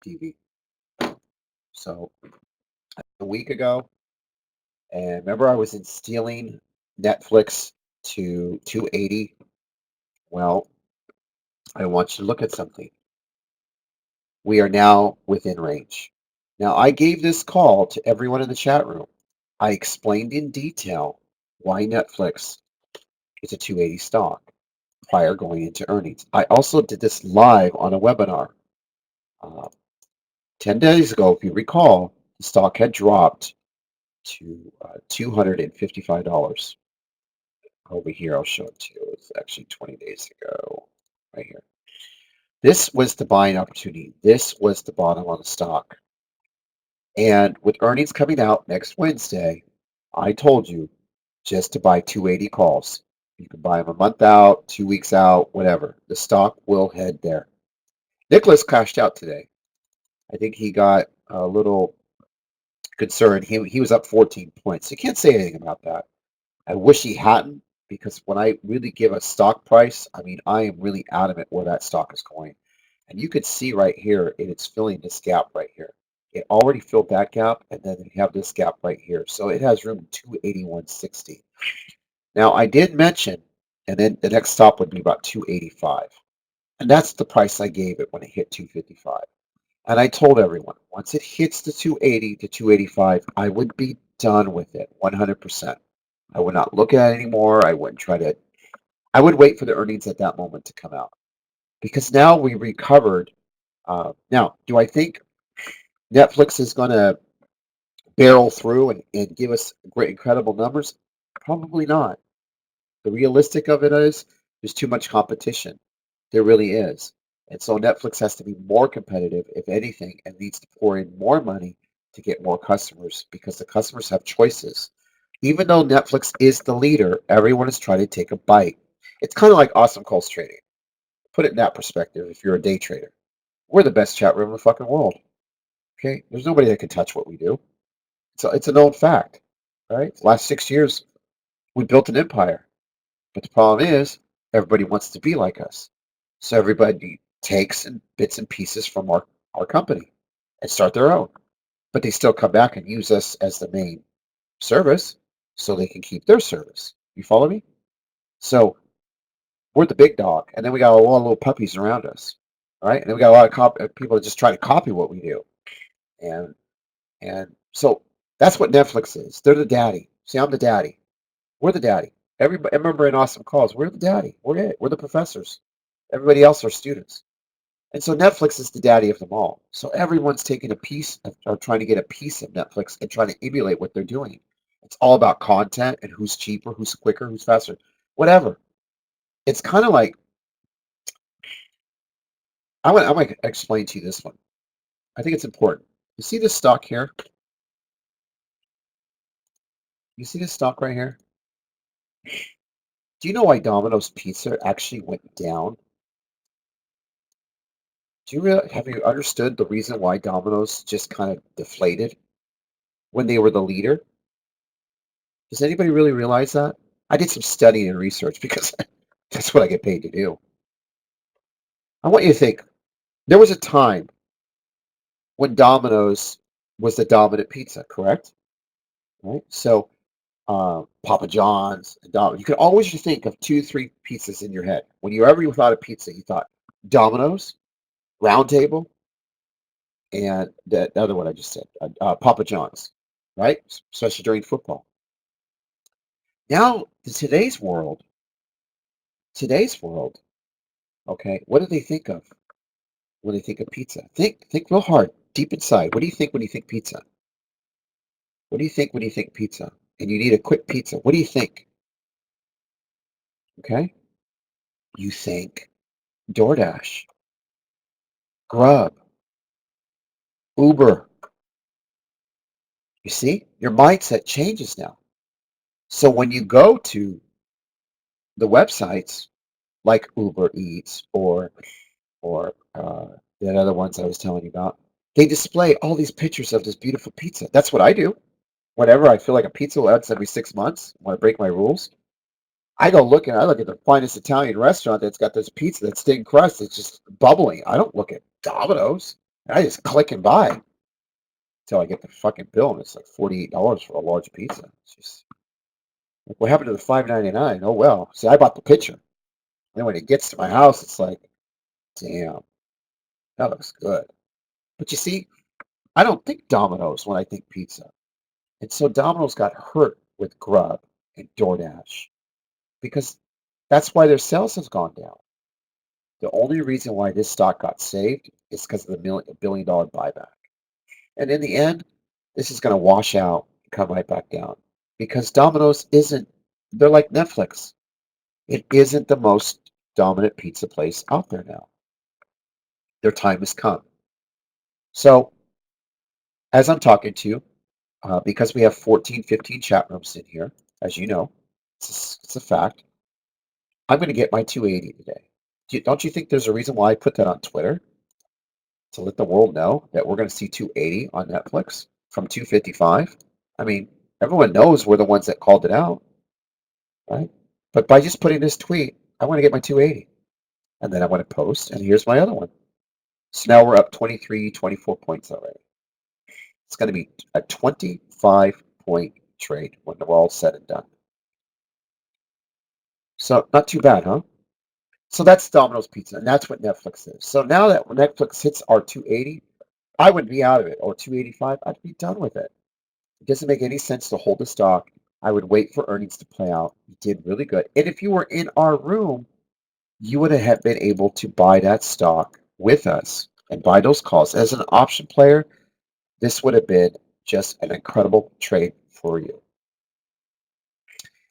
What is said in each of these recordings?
TV. So a week ago, and remember I was instilling Netflix to 280. Well, I want you to look at something. We are now within range. Now, I gave this call to everyone in the chat room. I explained in detail why Netflix is a 280 stock prior going into earnings. I also did this live on a webinar. Uh, 10 days ago, if you recall, the stock had dropped to $255. Over here, I'll show it to you. It's actually 20 days ago, right here. This was the buying opportunity. This was the bottom on the stock. And with earnings coming out next Wednesday, I told you just to buy 280 calls. You can buy them a month out, 2 weeks out, whatever. The stock will head there. Nicholas cashed out today. I think he got a little concerned. He was up 14 points. You can't say anything about that. I wish he hadn't, because when I really give a stock price, I mean, I am really adamant where that stock is going. And you could see right here, it's filling this gap right here. It already filled that gap, and then you have this gap right here. So it has room 281.60. Now, I did mention, and then the next stop would be about 285. And that's the price I gave it when it hit 255. And I told everyone, once it hits the 280 to 285, I would be done with it 100%. I would not look at it anymore. I wouldn't try to, I would wait for the earnings at that moment to come out. Because now we recovered. Now, do I think Netflix is going to barrel through and give us great, incredible numbers? Probably not. The realistic of it is there's too much competition. There really is. And so Netflix has to be more competitive, if anything, and needs to pour in more money to get more customers, because the customers have choices. Even though Netflix is the leader, everyone is trying to take a bite. It's kind of like Awesomecalls Trading. Put it in that perspective if you're a day trader. We're the best chat room in the fucking world. Okay? There's nobody that can touch what we do. So it's a known fact. Right? Last 6 years, we built an empire. But the problem is, everybody wants to be like us. So everybody takes and bits and pieces from our company and start their own. But they still come back and use us as the main service so they can keep their service. You follow me? So we're the big dog. And then we got a lot of little puppies around us. All right? And then we got a lot of people that just try to copy what we do. And so that's what Netflix is. They're the daddy. See, I'm the daddy. We're the daddy. Everybody, I remember in Awesome Calls, we're the daddy. We're it. We're the professors. Everybody else are students. And so Netflix is the daddy of them all. So everyone's taking a piece of, or trying to get a piece of Netflix and trying to emulate what they're doing. It's all about content and who's cheaper, who's quicker, who's faster, whatever. It's kind of like, I'm gonna explain to you this one. I think it's important. You see this stock here? You see this stock right here? Do you know why Domino's Pizza actually went down? Have you understood the reason why Domino's just kind of deflated when they were the leader? Does anybody really realize that? I did some studying and research because that's what I get paid to do. I want you to think, there was a time when Domino's was the dominant pizza, correct? Right? So Papa John's, and you could always just think of 2, 3 pizzas in your head. When you ever thought of pizza, you thought Domino's, Round Table, and the other one I just said, Papa John's, right? Especially during football. Now, today's world, okay, what do they think of when they think of pizza? Think real hard, deep inside. What do you think when you think pizza? What do you think when you think pizza? And you need a quick pizza. What do you think? Okay? You think DoorDash, Grub, Uber. You see? Your mindset changes now. So when you go to the websites like Uber Eats or the other ones I was telling you about, they display all these pictures of this beautiful pizza. That's what I do. Whenever I feel like a pizza once every 6 months, when I break my rules, I look at the finest Italian restaurant that's got this pizza that's thin crust. It's just bubbling. I don't look at Domino's. And I just click and buy until I get the fucking bill, and it's like $48 for a large pizza. It's just like, what happened to the 5.99? Oh well. See, I bought the picture. Then when it gets to my house, it's like, damn, that looks good. But you see, I don't think Domino's when I think pizza. And so Domino's got hurt with Grub and DoorDash because that's why their sales has gone down. The only reason why this stock got saved is because of the $1 billion buyback. And in the end, this is going to wash out and come right back down because Domino's isn't, they're like Netflix. It isn't the most dominant pizza place out there now. Their time has come. So, as I'm talking to you, because we have 14, 15 chat rooms in here, as you know, it's a fact, I'm going to get my 280 today. Don't you think there's a reason why I put that on Twitter? To let the world know that we're going to see 280 on Netflix from 255. I mean, everyone knows we're the ones that called it out, right? But by just putting this tweet, I want to get my 280. And then I want to post, and here's my other one. So now we're up 23, 24 points already. It's going to be a 25-point trade when we're all said and done. So not too bad, huh? So that's Domino's Pizza, and that's what Netflix is. So now that Netflix hits our 280, I would be out of it, or 285, I'd be done with it. It doesn't make any sense to hold the stock. I would wait for earnings to play out. You did really good. And if you were in our room, you would have been able to buy that stock with us and buy those calls. As an option player, this would have been just an incredible trade for you.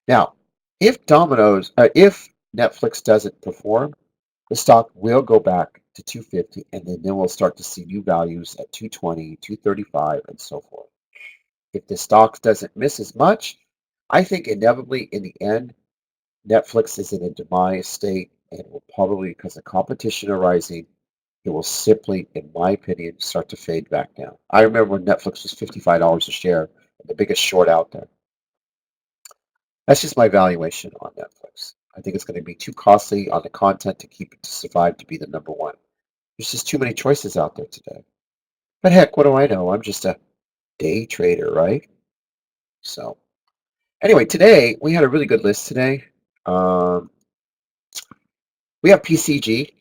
Now, if Netflix doesn't perform, the stock will go back to 250, and then we'll start to see new values at 220, 235, and so forth. If the stock doesn't miss as much, I think inevitably in the end, Netflix is in a demise state and will probably, because of competition arising, it will simply, in my opinion, start to fade back down. I remember when Netflix was $55 a share, the biggest short out there. That's just my valuation on Netflix. I think it's going to be too costly on the content to keep it to survive to be the number one. There's just too many choices out there today. But heck, what do I know? I'm just a day trader, right? So anyway, today we had a really good list today. Um, we have PCG.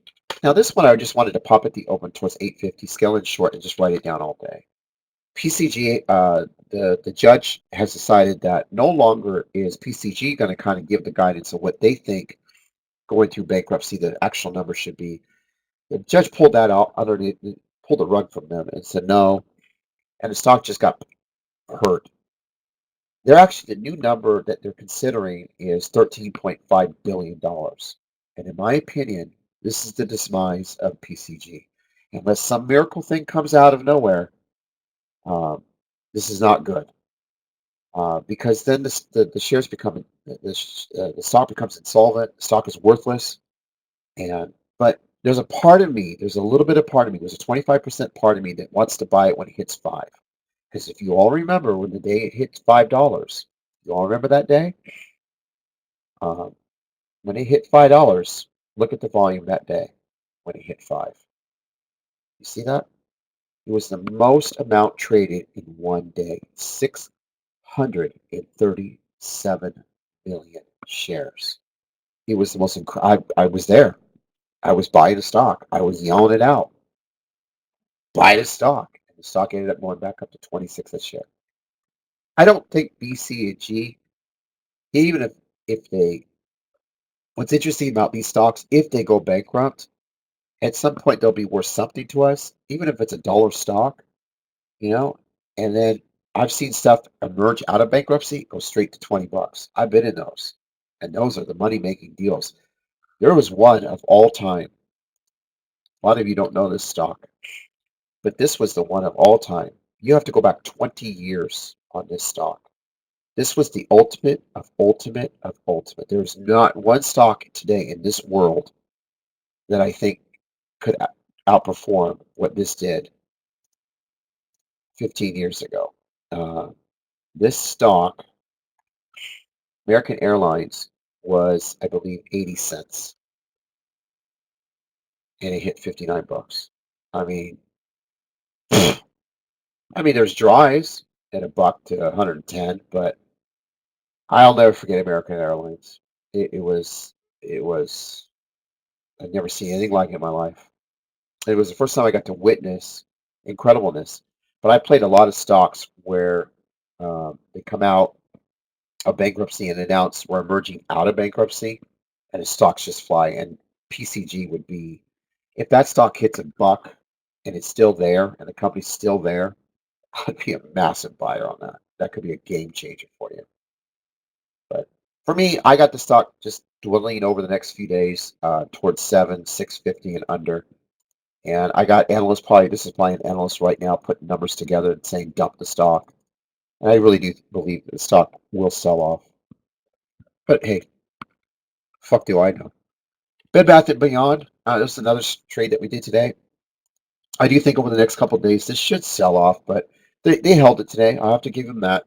Now this one I just wanted to pop at the open towards 850, scale and short, and just write it down all day. PCG, the judge has decided that no longer is PCG going to kind of give the guidance of what they think going through bankruptcy the actual number should be. The judge pulled that out underneath, pulled the rug from them and said no, and the stock just got hurt. They're actually the new number that they're considering is $13.5 billion. And in my opinion, this is the demise of PCG. Unless some miracle thing comes out of nowhere, um, this is not good. Because then the shares become the stock becomes insolvent. The stock is worthless. But there's a part of me. There's a little bit of part of me. There's a 25% part of me that wants to buy it when it hits five. Because if you all remember when the day it hit $5, you all remember that day? Um, when it hit $5, look at the volume that day when it hit five. You see that? It was the most amount traded in one day, 637 million shares. It was the most incredible. I was there. I was buying the stock. I was yelling it out. Buy the stock. And the stock ended up going back up to 26 a share. I don't think BC and G, even if they, what's interesting about these stocks, if they go bankrupt, at some point they'll be worth something to us, even if it's a dollar stock, you know. And then I've seen stuff emerge out of bankruptcy, go straight to $20. I've been in those, and those are the money making deals. There was one of all time. A lot of you don't know this stock, but this was the one of all time. You have to go back 20 years on this stock. This was the ultimate of ultimate of ultimate. There's not one stock today in this world that I think could outperform what this did 15 years ago. Uh, this stock, American Airlines, was, I believe, 80 cents, and it hit $59. I mean, I mean, there's drives at a buck to 110, but I'll never forget American Airlines. It was I'd never seen anything like it in my life. It was the first time I got to witness incredibleness. But I played a lot of stocks where they come out of bankruptcy and announce we're emerging out of bankruptcy, and the stocks just fly. And PCG would be, if that stock hits a buck and it's still there and the company's still there, I'd be a massive buyer on that. That could be a game changer for you. But for me, I got the stock just dwindling over the next few days towards 650 and under. And I got analysts probably, this is probably an analyst right now putting numbers together and saying dump the stock. And I really do believe that the stock will sell off. But hey, fuck do I know. Bed Bath and Beyond, this is another trade that we did today. I do think over the next couple of days this should sell off, but they held it today. I have to give them that.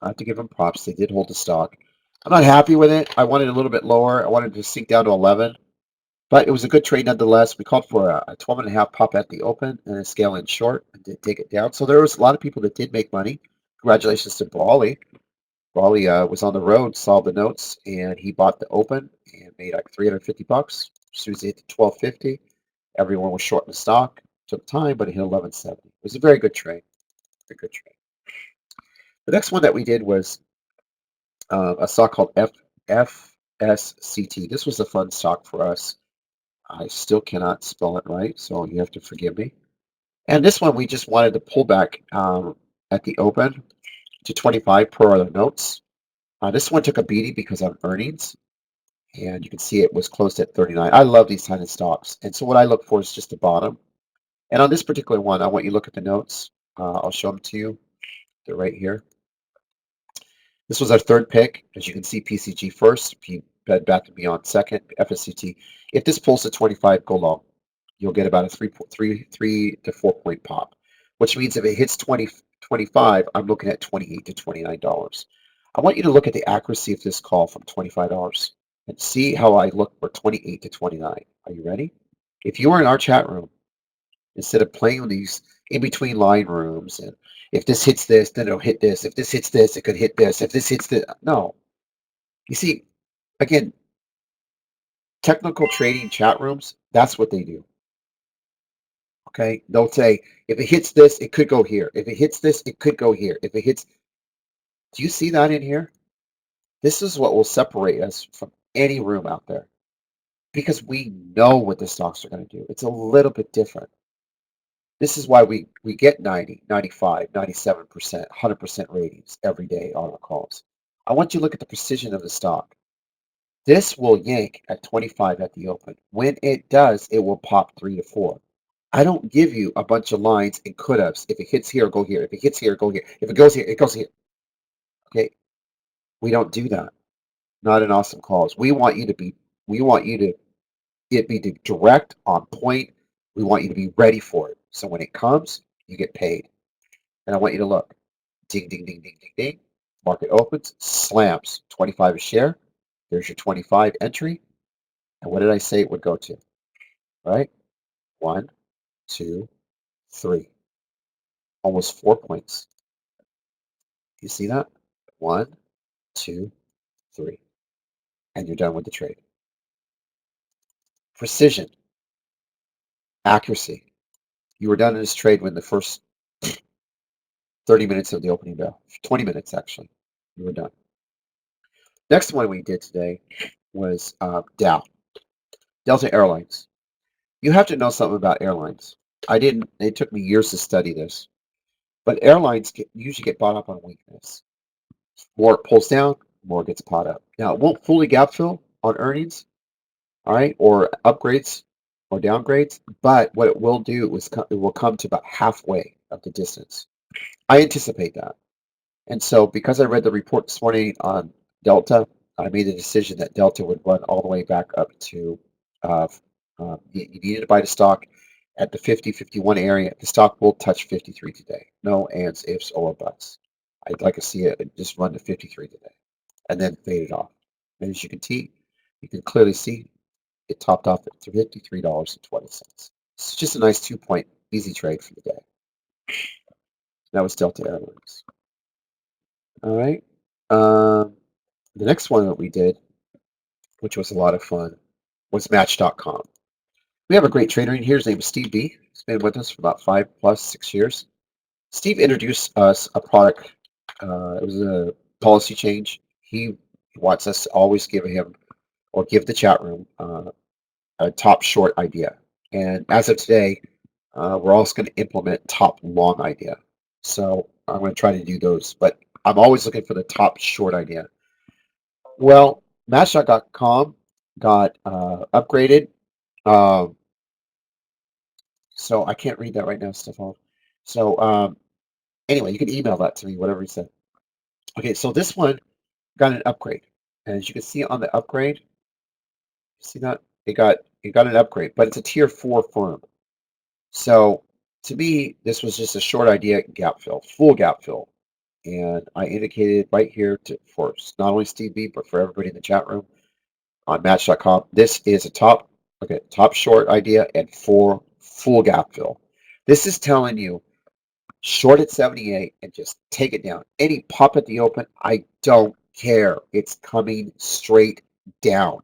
I have to give them props. They did hold the stock. I'm not happy with it. I wanted a little bit lower. I wanted to sink down to 11, but it was a good trade nonetheless. We called for a 12.5 pop at the open and a scale in short and did take it down. So there was a lot of people that did make money. Congratulations to Brawley. Brawley was on the road, saw the notes, and he bought the open and made like 350 bucks. As soon as he hit the 12.50, everyone was short in the stock. Took time, but it hit 11.70. It was a very good trade. A good trade. The next one that we did was a stock called FSCT. This was a fun stock for us. I still cannot spell it right, so you have to forgive me. And this one, we just wanted to pull back at the open to 25 per other notes. This one took a beating because of earnings, and you can see it was closed at 39. I love these kind of stocks, and so what I look for is just the bottom. And on this particular one, I want you to look at the notes. I'll show them to you. They're right here. This was our third pick. As you can see, PCG first, Bed Bath & Beyond second, FSCT. If this pulls to 25, go long. You'll get about a 3 to 4 point pop, which means if it hits 25, I'm looking at $28 to $29. I want you to look at the accuracy of this call from $25 and see how I look for 28 to 29. Are you ready? If you were in our chat room, instead of playing these in between line rooms and if this hits this, then it'll hit this. If this hits this, it could hit this. If this hits this, no. You see, again, technical trading chat rooms, that's what they do. Okay, they'll say if it hits this, it could go here. If it hits this, it could go here. If it hits, do you see that in here? This is what will separate us from any room out there because we know what the stocks are going to do. It's a little bit different. This is why we get 90, 95, 97%, 100% ratings every day on our calls. I want you to look at the precision of the stock. This will yank at 25 at the open. When it does, it will pop 3 to 4. I don't give you a bunch of lines and could-haves. If it hits here, go here. If it hits here, go here. If it goes here, it goes here. Okay? We don't do that. Not in Awesome Calls. We want you to it be direct, on point. We want you to be ready for it. So when it comes, you get paid. And I want you to look. Ding, ding, ding, ding, ding, ding. Market opens, slams, 25 a share. There's your 25 entry. And what did I say it would go to? Right? 1, 2, 3. Almost 4 points. You see that? 1, 2, 3. And you're done with the trade. Precision, accuracy. You were done in this trade when the first 30 minutes of the opening bell, 20 minutes actually, you were done. Next one we did today was Delta Airlines. You have to know something about airlines. I didn't, it took me years to study this, but airlines usually get bought up on weakness. More it pulls down, more gets bought up. Now, it won't fully gap fill on earnings, all right, or upgrades or downgrades, but what it will do is it will come to about halfway of the distance. I anticipate that. And so because I read the report this morning on Delta, I made the decision that Delta would run all the way back up to, you needed to buy the stock at the 50, 51 area. The stock will touch 53 today. No ands, ifs, or buts. I'd like to see it just run to 53 today and then fade it off. And as you can clearly see it topped off at $53.20. It's just a nice 2 point Easy trade for the day. That was Delta Airlines. All right. The next one that we did, which was a lot of fun, was Match.com. We have a great trader in here. His name is Steve B. He's been with us for about 6 years. Steve introduced us a product. It was a policy change. He wants us to always give him or give the chat room a top short idea. And as of today, we're also going to implement top long idea. So I'm going to try to do those, but I'm always looking for the top short idea. Well, Match.com got upgraded. So I can't read that right now, Stefan. So anyway, you can email that to me, whatever you said. Okay, so this one got an upgrade. And as you can see on the upgrade, see that? It got an upgrade, but it's a tier 4 firm. So to me, this was just a short idea gap fill, full gap fill. And I indicated right here for not only Steve B, but for everybody in the chat room on Match.com, this is a top short idea and full gap fill. This is telling you short at 78 and just take it down. Any pop at the open, I don't care. It's coming straight down.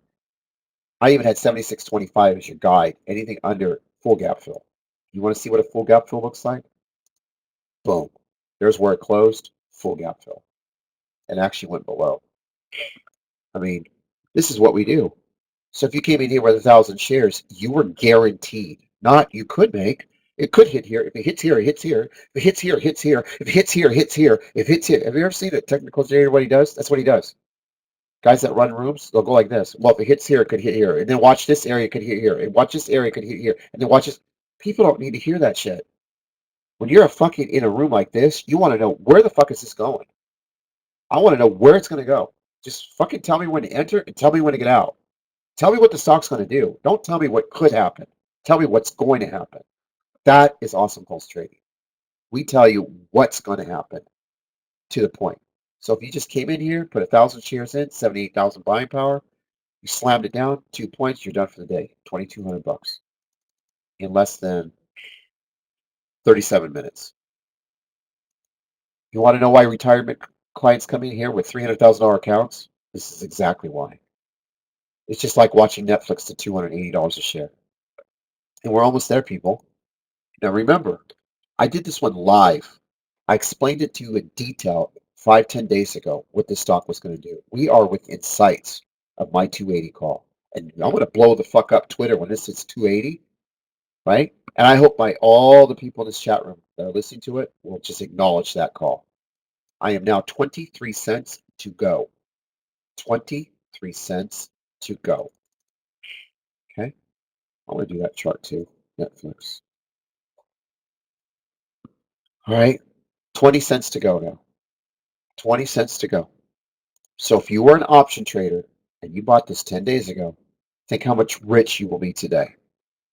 I even had 76.25 as your guide. Anything under full gap fill. You want to see what a full gap fill looks like? Boom. There's where it closed. Full gap fill. And actually went below. I mean, this is what we do. So if you came in here with 1,000 shares, you were guaranteed. Not you could make. It could hit here. If it hits here, it hits here. If it hits here, it hits here. If it hits here, it hits here. If it hits here. Have you ever seen a technical trader what he does? That's what he does. Guys that run rooms, they'll go like this. Well, if it hits here, it could hit here. And then watch this area, it could hit here. And watch this area, it could hit here. And then watch this. People don't need to hear that shit. When you're fucking in a room like this, you want to know where the fuck is this going? I want to know where it's going to go. Just fucking tell me when to enter and tell me when to get out. Tell me what the stock's going to do. Don't tell me what could happen. Tell me what's going to happen. That is Awesomecalls Trading. We tell you what's going to happen to the point. So if you just came in here, put 1,000 shares in, 78,000 buying power, you slammed it down, 2 points, you're done for the day. $2,200 in less than 37 minutes. You want to know why retirement clients come in here with $300,000 accounts? This is exactly why. It's just like watching Netflix to $280 a share. And we're almost there, people. Now remember, I did this one live. I explained it to you in detail 5-10 days ago what this stock was going to do. We are within sights of my 280 call. And I'm going to blow the fuck up Twitter when this hits 280, right? And I hope by all the people in this chat room that are listening to it will just acknowledge that call. I am now 23 cents to go. 23 cents to go. Okay? I want to do that chart too. Netflix. All right. 20 cents to go now. 20 cents to go. So if you were an option trader and you bought this 10 days ago, think how much rich you will be today.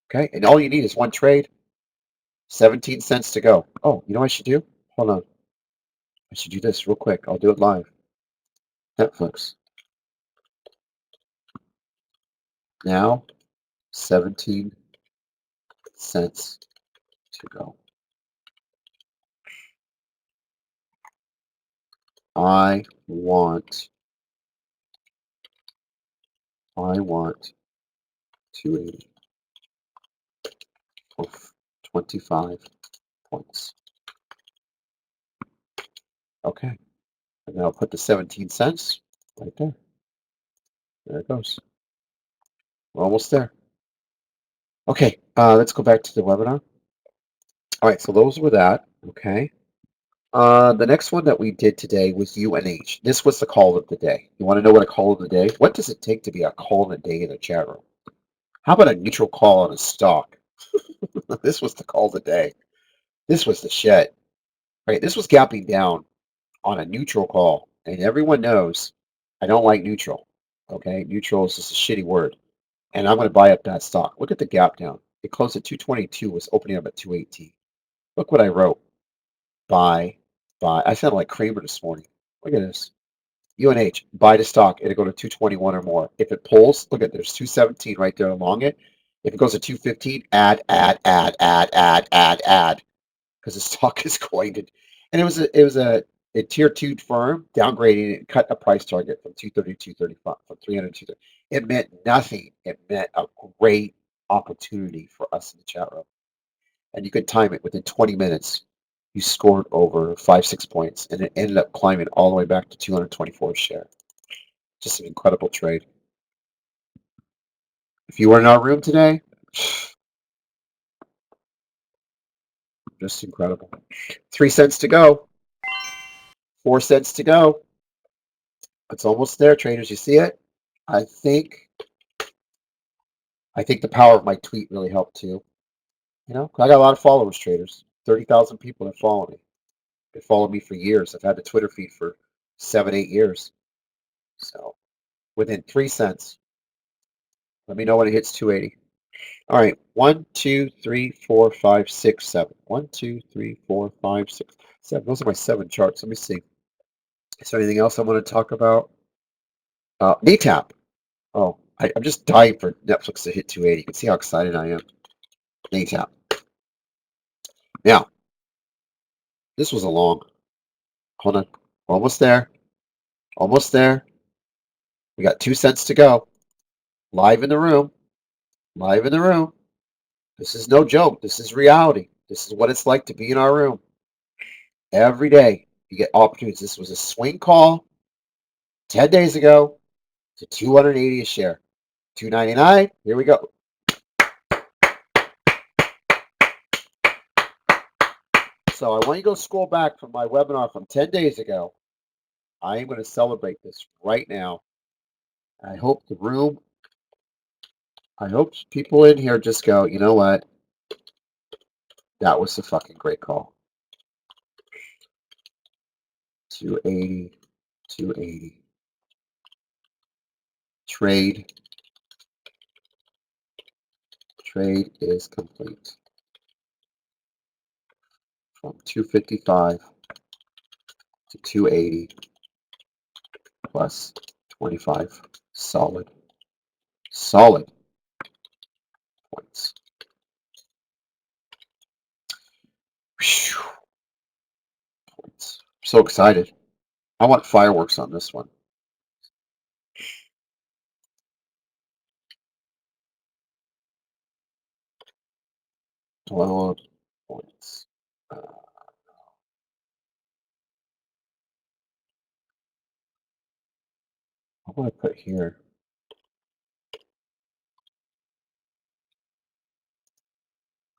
Okay? And all you need is one trade. 17 cents to go. Oh, you know what I should do? Hold on. I should do this real quick. I'll do it live. Netflix. Now, 17 cents to go. I want 280 for 25 points. Okay. And then I'll put the 17 cents right there. There it goes. We're almost there. Okay, let's go back to the webinar. All right, so those were that. Okay. The next one that we did today was UNH. This was the call of the day. You want to know what a call of the day? What does it take to be a call of the day in a chat room? How about a neutral call on a stock? This was the call of the day. This was the shit. Right? This was gapping down on a neutral call, and everyone knows I don't like neutral. Okay, neutral is just a shitty word, and I'm going to buy up that stock. Look at the gap down. It closed at 222, was opening up at 218. Look what I wrote. Buy. I sounded like Kramer this morning. Look at this. UNH, buy the stock. It'll go to 221 or more. If it pulls, look at there's 217 right there along it. If it goes to 215, add, because the stock is going to. And it was a tier two firm downgrading it, cut a price target from 230 to 235, from 300 to 230. It meant nothing. It meant a great opportunity for us in the chat room. And you could time it within 20 minutes. You scored over 5-6 points, and it ended up climbing all the way back to 224 a share. Just an incredible trade. If you were in our room today, just incredible. 3 cents to go. 4 cents to go. It's almost there, traders. You see it? I think the power of my tweet really helped too. I got a lot of followers, traders. 30,000 people that follow me. They followed me for years. I've had the Twitter feed for 7, 8 years. So within 3 cents, let me know when it hits 280. All right, 1, 2, 3, 4, 5, 6, 7. 1, 2, 3, 4, 5, 6, 7. Those are my 7 charts. Let me see. Is there anything else I want to talk about? NATAP. Oh, I'm just dying for Netflix to hit 280. You can see how excited I am. NATAP. Now, this was a long. Hold on. Almost there. Almost there. We got 2 cents to go. Live in the room. Live in the room. This is no joke. This is reality. This is what it's like to be in our room. Every day you get opportunities. This was a swing call 10 days ago to 280 a share. 299. Here we go. So I want you to go scroll back from my webinar from 10 days ago. I am going to celebrate this right now. I hope people in here just go, you know what? That was a fucking great call. 280, 280. Trade is complete. From 255 to 280 plus 25. Solid points. Whew. Points. I'm so excited. I want fireworks on this one. $12 points. What will I put here?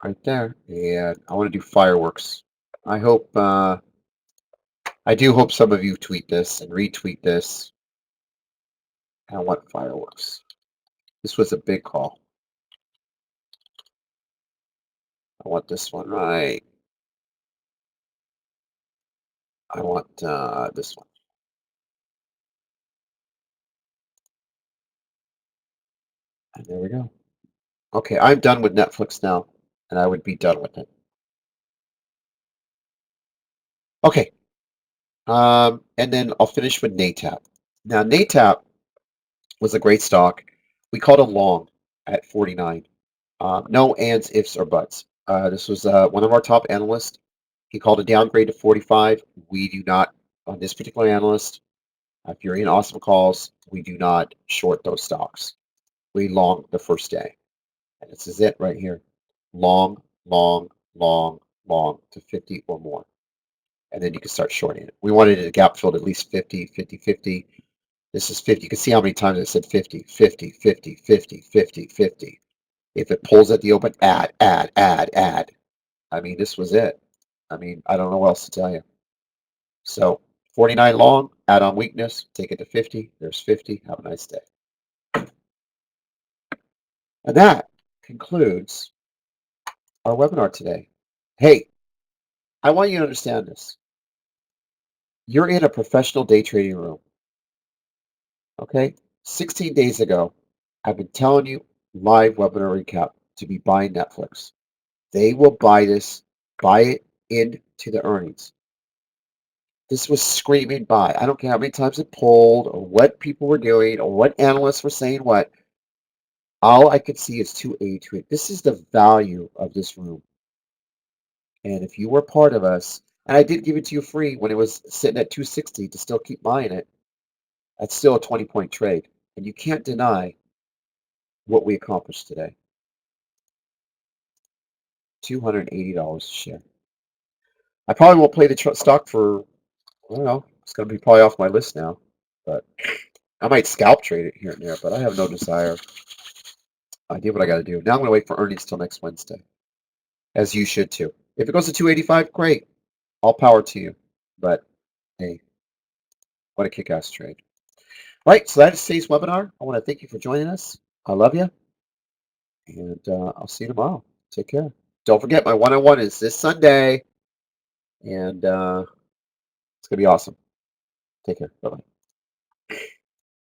Right there. And I want to do fireworks. I do hope some of you tweet this and retweet this. I want fireworks. This was a big call. I want this one right. I want this one. And there we go. Okay, I'm done with Netflix now, and I would be done with it. Okay. And then I'll finish with NATAP. Now, NATAP was a great stock. We called it long at 49. No ands, ifs, or buts. This was one of our top analysts. He called a downgrade to 45. We do not, on this particular analyst, if you're in Awesome Calls, we do not short those stocks. We long the first day. And this is it right here. Long, long, long, long to 50 or more. And then you can start shorting it. We wanted it a gap filled at least 50, 50, 50. This is 50. You can see how many times I said 50, 50, 50, 50, 50, 50. If it pulls at the open, add. I mean, this was it. I mean, I don't know what else to tell you. So 49 long, add on weakness, take it to 50. There's 50. Have a nice day. And that concludes our webinar today. Hey, I want you to understand this. You're in a professional day trading room. Okay? 16 days ago, I've been telling you live webinar recap to be buying Netflix. They will buy it into the earnings. This was screaming buy. I don't care how many times it pulled or what people were doing or what analysts were saying what. All I could see is 280. This is the value of this room. And if you were part of us, and I did give it to you free when it was sitting at 260 to still keep buying it, that's still a 20-point trade. And you can't deny what we accomplished today. $280 a share. I probably won't play the stock for, I don't know, it's going to be probably off my list now. But I might scalp trade it here and there, but I have no desire. I did what I got to do. Now I'm going to wait for earnings till next Wednesday, as you should too. If it goes to 285, great. All power to you. But hey, what a kick-ass trade. All right, so that is today's webinar. I want to thank you for joining us. I love you, and I'll see you tomorrow. Take care. Don't forget, my one-on-one is this Sunday, and it's going to be awesome. Take care. Bye-bye.